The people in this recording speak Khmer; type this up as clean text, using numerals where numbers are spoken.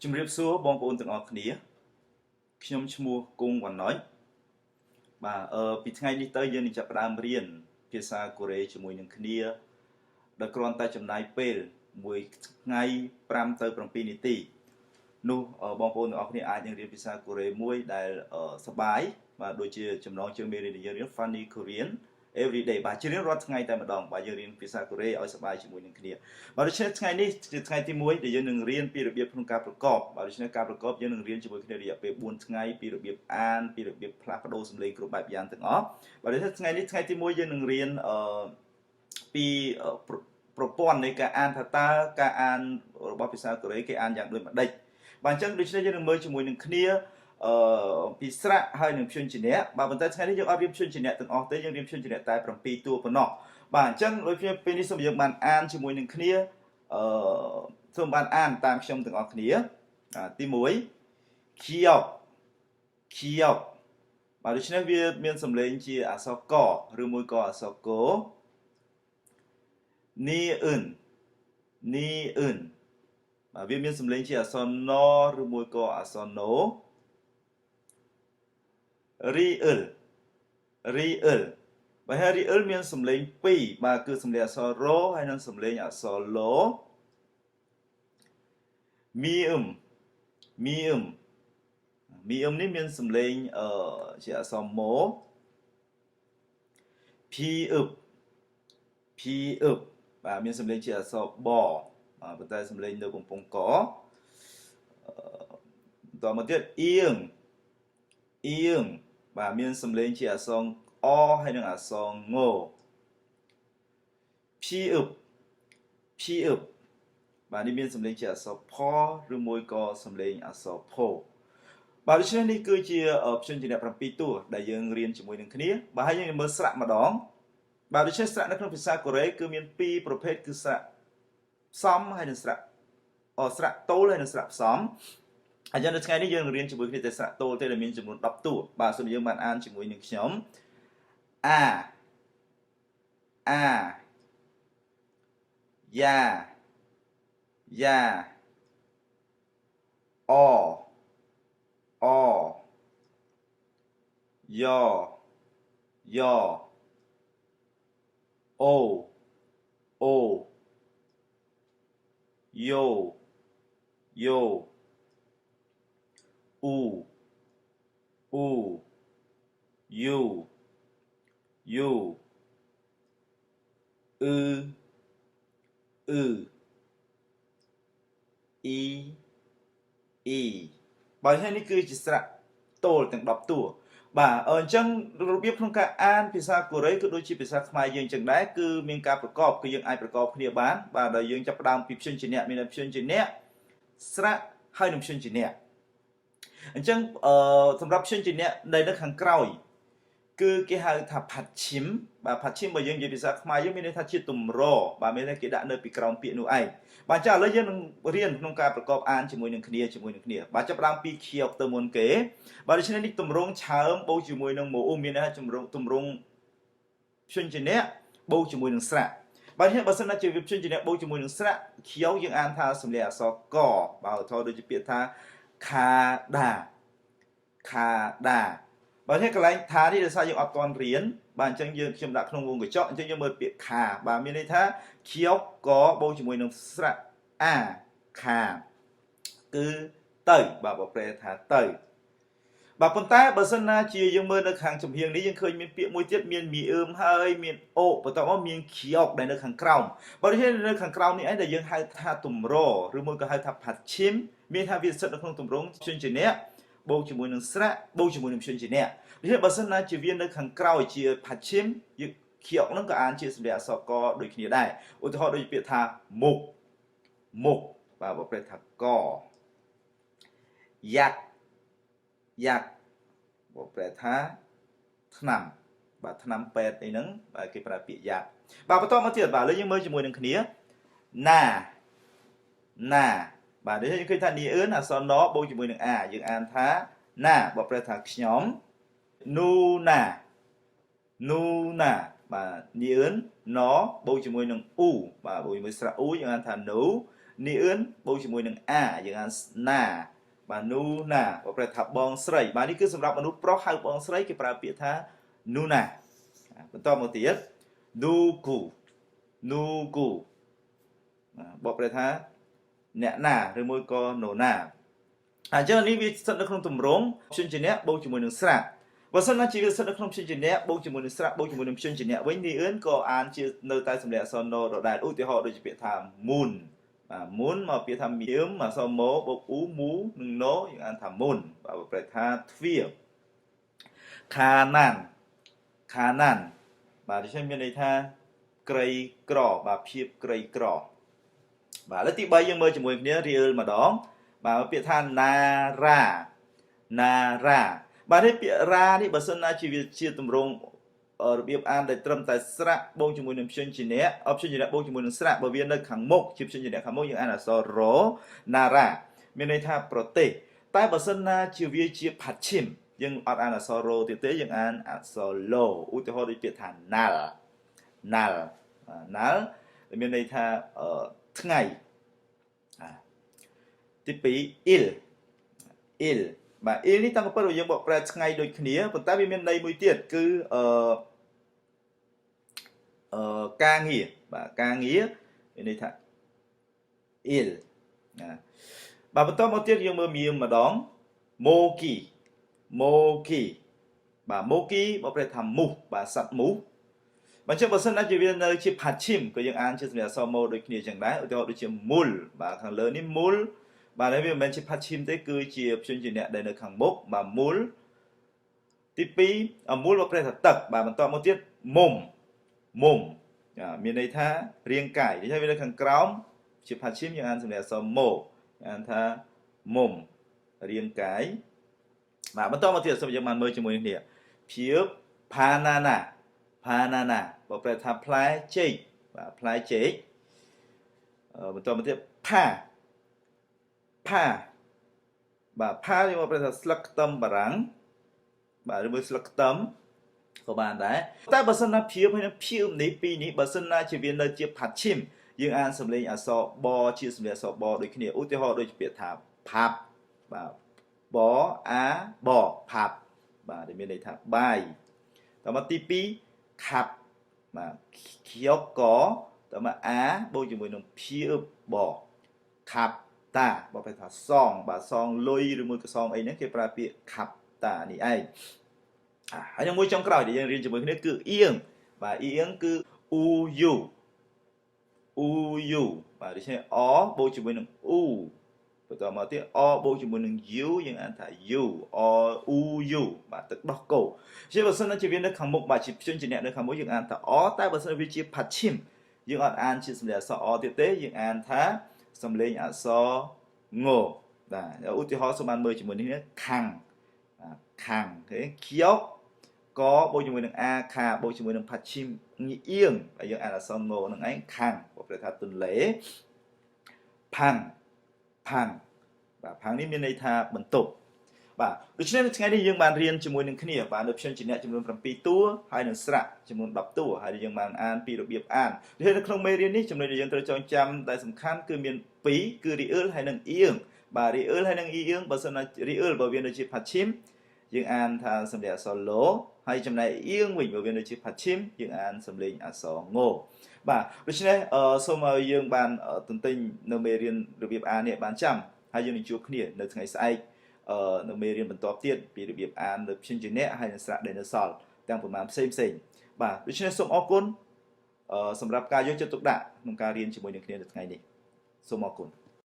ជំរាបសួរបងប្អូនទាំងអស់គ្នាខ្ញុំឈ្មោះគង់វណ្ណុចបាទពីថ្ងៃនេះទៅយើងនឹងចាប់ផ្ដើមរៀនភាសាកូរ៉េជាមួយនឹងគ្នាដោយគ្រាន់តែចំណាយពេលមួយថ្ងៃ5ទៅ7នាទីនោះបងប្អូនទាំងអស់គ្នាអាចនឹងរៀនភាសាកូរ៉េមួយដែលសប្បាយបាទដូចជាចំណងជើងមេរៀនដែលយើងរៀន Funny Korean everyday បាទជារៀងរាល់ថ្ងៃតែម្ដងបាទយើងរៀនភាសាកូរ៉េឲ្យសប្បាយជាមួយនឹងគ្នាបាទដូច្នេះថ្ងៃនេះជាថ្ងៃទី1ដែលយើងនឹងរៀនពីរបៀបក្នុងការប្រកបបាទដូច្នេះការប្រកបយើងនឹងរៀនជាមួយគ្នារយៈពេល4ថ្ងៃពីរបៀបអានពីរបៀបផ្លាស់ប្ដូរសំឡេងគ្រប់បែបយ៉ាងទាំងអស់បាទដូច្នេះថ្ងៃនេះថ្ងៃទី1យើងនឹងរៀនពីប្រព័ន្ធនៃការអានថាតើការអានរបស់ភាសាកូរ៉េគេអានយ៉ាងដូចម្ដេចបាទអញ្ចឹងដូច្នេះយើងនឹងមើលជាមួយនឹងគ្នាពីស្រៈហើយនឹងព្យញ្ជនៈបាទប៉ុន្តែថ្ងៃនេះយើងអត់រៀនព្យញ្ជនៈទាំងអស់ទេយើងរៀនព្យញ្ជនៈតែ7តួប៉ុណ្ណោះបាទអញ្ចឹងដូចជាពេលនេះសូមយើងបានអានជាមួយនឹងគ្នាសូមបានអានតាមខ្ញុំទាំងអស់គ្នាទី1 kiok kiok បាទដូច្នេះវាមានសំឡេងជាអក្សរកឬមួយក៏អក្សរកនីអ៊ឹននីអ៊ឹនបាទវាមានសំឡេងជាអក្សរណឬមួយក៏អក្សរណូរីអ៊លរីអ៊លបាទហើយរីអ៊លមានសំឡេង2បាទគឺសំឡេងអក្សររហើយនិងសំឡេងអក្សរឡមីអ៊ឹមមីអ៊ឹមមីអ៊ឹមនេះមានសំឡេងជាអក្សរម៉ូភីអ៊ឹបភីអ៊ឹបបាទមានសំឡេងជាអក្សរបប៉ុន្តែសំឡេងនៅកំពង់កតមកទៀតអៀងអៀងបាទមានសំឡេងជាអក្សរអហើយនិងអក្សរងភីអ៊ឹបភីអ៊ឹបបាទនេះមានសំឡេងជាអក្សរផឬមួយក៏សំឡេងអក្សរផបាទដូច្នេះនេះគឺជាព្យញ្ជនៈ7តួដែលយើងរៀនជាមួយនឹងគ្នាបាទហើយយើងមើលស្រៈម្ដងបាទដូច្នេះស្រៈនៅក្នុងភាសាកូរ៉េគឺមាន2ប្រភេទគឺស្រៈផ្សំហើយនិងស្រៈស្រៈតូលហើយនិងស្រៈផ្សំអញ្ចឹងនៅថ្ងៃនេះយើងនឹងរៀនជាមួយគ្នាតែស្រៈតូលទេដែលមានចំនួន10តួបាទសូមយើងបានអានជាមួយនឹងខ្ញុំអាយ៉ាយ៉ាអអយ៉យ៉អូអូយ៉ូយ៉ូអ៊ូអ៊ូយូយូអ៊ឺអ៊ឺអ៊ីអ៊ីបាទហើយនេះគឺជាស្រៈតូលទាំង10តួបាទអញ្ចឹងរបៀបក្នុងការអានភាសាកូរ៉េក៏ដូចជាភាសាខ្មែរយើងអញ្ចឹងដែរគឺមានការប្រកបគឺយើងអាចប្រកបគ្នាបានបាទដោយយើងចាប់ផ្ដើមពីព្យញ្ជនៈមានព្យញ្ជនៈស្រៈហើយនិងព្យញ្ជនៈអញ្ចឹងសម្រាប់ព្យញ្ជនៈដែលនៅខាងក្រោយគឺគេហៅថាផាត់ឈីមបាទផាត់ឈីមបើយើងនិយាយភាសាខ្មែរយើងមានន័យថាជាទម្របាទមានន័យគេដាក់នៅពីក្រោមពាក្យនោះឯងបាទចាឥឡូវយើងនឹងរៀនក្នុងការប្រកបអានជាមួយនឹងគ្នាបាទចាប់ផ្ដើមពីខៀវទៅមុនគេបាទដូច្នេះនេះទម្រង់ឆើមបូកជាមួយនឹងម៉ូអ៊ូមានន័យថាទម្រង់ព្យញ្ជនៈបូកជាមួយនឹងស្រៈបាទនេះបើសិនណាជាព្យញ្ជនៈបូកជាមួយនឹងស្រៈខៀវយើងអានថាសំឡេងអក្សរកបាទឧទាហរណ៍ដូចជាពាក្យថាខាដាខាដាបាទនេះកន្លែងថានេះដោយសារយើងអត់ទាន់រៀនបាទអញ្ចឹងខ្ញុំដាក់ក្នុងវងកញ្ចក់អញ្ចឹងយើងមើលពាក្យខាបាទមានន័យថាខៀវកបូកជាមួយនឹងស្រៈអាខាគឺទៅបាទបើប្រែថាទៅបាទប៉ុន្តែបើសិនណាជាយើងមើលនៅខាងចំហៀងនេះយើងឃើញមានពាក្យមួយទៀតមានមីអ៊ឺមហើយមានអូបន្ទាប់មកមានខៀវដែលនៅខាងក្រោមបើនេះនៅខាងក្រោមនេះឯងដែលយើងហៅថាទម្រឬមួយក៏ហៅថាផាត់ឈីមមានថាវាស្ថិតនៅក្នុងទម្រង់ព្យញ្ជនៈបូកជាមួយនឹងស្រៈបូកជាមួយនឹងព្យញ្ជនៈនេះបើសិនណាជាវានៅខាងក្រោយជាផាត់ឈីមយើងខៀវហ្នឹងក៏អានជាសម្លេងអក្សរកដូចគ្នាដែរឧទាហរណ៍ដូចពាក្យថាមុខបាទបើប្រែថាកយ៉ាក់បើប្រែថាថ្នាំបាទថ្នាំពេទ្យអីហ្នឹងបាទគេប្រើពាក្យយ៉ាក់បាទបន្តមកទៀតបាទឥឡូវយើងមើលជាមួយនឹងគ្នាណាបាទនេះយើងឃើញថានីអឿនអក្សរណបូកជាមួយនឹងអាយើងអានថាណាបើប្រែថាខ្ញុំនូណាបាទនីអឿនណបូកជាមួយនឹងអ៊ូបាទបូកជាមួយស្រៈអ៊ូយើងអានថានូ នីអឿនបូកជាមួយនឹងអាយើងអានណាបាទនូណាបើប្រែថាបងស្រីបាទនេះគឺសម្រាប់មនុស្សប្រុសហៅបងស្រីគេប្រើពាក្យថានូណាបន្តមកទៀតនូគូនូគូបើប្រែថាអ្នកណាឬមួយក៏នរណាអញ្ចឹងនេះវាស្ថិតនៅក្នុងទម្រង់ព្យញ្ជនៈបូកជាមួយនឹងស្រៈបើសិនណាជាវាស្ថិតនៅក្នុងព្យញ្ជនៈបូកជាមួយនឹងស្រៈបូកជាមួយនឹងព្យញ្ជនៈវិញនេះអឿនក៏អានជានៅតែសម្លេងអក្សរណដដែលឧទាហរណ៍ដូចជាពាក្យថាមុនបាទមុនមកពាក្យថាមៀមអក្សរម៉ូបូកអ៊ូមូនិងណូយើងអានថាមុនបាទប្រែថាទ្វារខាណានខាណានបាទដូច្នេះមានន័យថាក្រីក្របាទភាពក្រីក្របាទឥឡូវទី3យើងមើលជាមួយគ្នារៀលម្ដងបាទពាក្យថាណារ៉ាណារ៉ាបាទនេះពាក្យរ៉ានេះបើសិនណាជាវាជាទម្រង់របៀបអានដែលត្រឹមតែស្រៈបូកជាមួយនឹងព្យញ្ជនៈព្យញ្ជនៈបូកជាមួយនឹងស្រៈបើវានៅខាងមុខជាព្យញ្ជនៈខាងមុខយើងអានអក្សររណារ៉ាមានន័យថាប្រទេសតែបើសិនណាជាវាជាផាត់ឈិមយើងអត់អានអក្សររទៀតទេយើងអានអក្សរឡូឧទាហរណ៍ដូចពាក្យថាណាល់ណាល់ណាល់មានន័យថាថ្ងៃទី2អ៊ីលអ៊ីលបាទអ៊ីលនេះតាមពិតយើងបកប្រែថ្ងៃដូចគ្នាប៉ុន្តែវាមានន័យមួយទៀតគឺការងារបាទការងារមានន័យថាអ៊ីលបាទបន្តមកទៀតយើងមើលមៀមម្ដងម៉ូគីម៉ូគីបាទម៉ូគីបកប្រែថាមូសបាទសត្វមូសបើចឹងបើសិនណាជាវានៅជាផាត់ឈិមក៏យើងអានជាសម្លេងអក្សរម៉ូដូចគ្នាចឹងដែរឧទាហរណ៍ដូចជាមុលបាទខាងលើនេះមុលបាទហើយវាមិនមែនជាផាត់ឈិមទេគឺជាព្យញ្ជនៈដែលនៅខាងមុខបាទមុលទី2មុលបកប្រែថាទឹកបាទបន្តមកទៀតមុំមុំមានន័យថារាងកាយដូចហើយវានៅខាងក្រោមជាផាត់ឈិមយើងអានសម្លេងអក្សរម៉ូអានថាមុំរាងកាយបាទបន្តមកទៀតសូមយើងបានមើលជាមួយគ្នាភាពផាណាណាផាណាណាបកប្រែថាផ្លែចេកបាទផ្លែចេកបន្តមកទៀតផាផាបាទផាយើងបកប្រែថាស្លឹកខ្ទឹមបារាំងបាទឬមួយស្លឹកខ្ទឹមក៏បានដែរតែបើសិនណាភាពហើយនឹងភៀវនេះពីរនេះបើសិនណាជាវានៅជាផាត់ឈិមយើងអានសម្លេងអក្សរបជាសម្លេងអក្សរបដូចគ្នាឧទាហរណ៍ដូចជាពាក្យថាផាប់បាទបអាបផាប់បាទដែលមានន័យថាបាយតមកទី2ខាប់បាទខៀវកតមកអាបូកជាមួយនឹងភៀវបខាប់តាបើប្រែថាសងបាទសងលុយឬមួយក៏សងអីហ្នឹងគេប្រើពាក្យខាប់តានេះឯងហើយមួយចុងក្រោយដែលយើងរៀនជាមួយគ្នាគឺអៀងបាទអៀងគឺអ៊ូយូអ៊ូយូបាទដូច្នេះអបូកជាមួយនឹងអ៊ូបន្តមកទៀតអបូកជាមួយនឹងយូយើងអានថាយូអ៊ូយូបាទទឹកដោះគោជាបើសិនជាវានៅខាងមុខបាទជាព្យញ្ជនៈនៅខាងមុខយើងអានថាអតែបើសិនវាជាផាត់ឈិមយើងអត់អានជាសម្លេងអក្សរអទៀតទេយើងអានថាសម្លេងអក្សรงបាទឧទាហរណ៍សូមបានមើលជាមួយនេះខាំងខាំងអូខេខៀវកបូកជាមួយនឹងអាខាបូកជាមួយនឹងផាត់ឈិមអៀងហើយយើងអានអក្សรงនឹងឯងខាំងប្រែថាទន្លេផាំងផាំងបាទផាំងនេះមានន័យថាបន្ទប់បាទដូច្នេះនៅថ្ងៃនេះយើងបានរៀនជាមួយនឹងគ្នាបាទនៅព្យញ្ជនៈចំនួន7តួហើយនឹងស្រៈចំនួន10តួហើយយើងបានអានពីរបៀបអានដូចនៅក្នុងមេរៀននេះចំណុចដែលយើងត្រូវចងចាំដែលសំខាន់គឺមាន2គឺរីអ៊ឺលហើយនិងអៀងបាទរីអ៊ឺលហើយនិងអៀងបើសិនណារីអ៊ឺលបើវានៅជាផាត់ឈិមយើងអានថាសម្លេងអក្សរឡូហើយចំណែកអៀងវិញបើវានៅជាផាត់ឈិមយើងអានសម្លេងអក្សរងបាទដូច្នេះសូមឲ្យយើងបានទន្ទិញនៅមេរៀនរបៀបអាននេះបានចាំហើយយើងនឹងជួបគ្នានៅថ្ងៃស្អែកនៅមេរៀនបន្តទៀតពីរបៀបអាននៅព្យញ្ជនៈហើយនឹងស្រៈដែលនៅសល់ទាំងប្រមាណផ្សេងបាទដូច្នេះសូមអរគុណសម្រាប់ការយកចិត្តទុកដាក់ក្នុងការរៀនជាមួយនឹងគ្នានៅថ្ងៃនេះសូមអរគុណ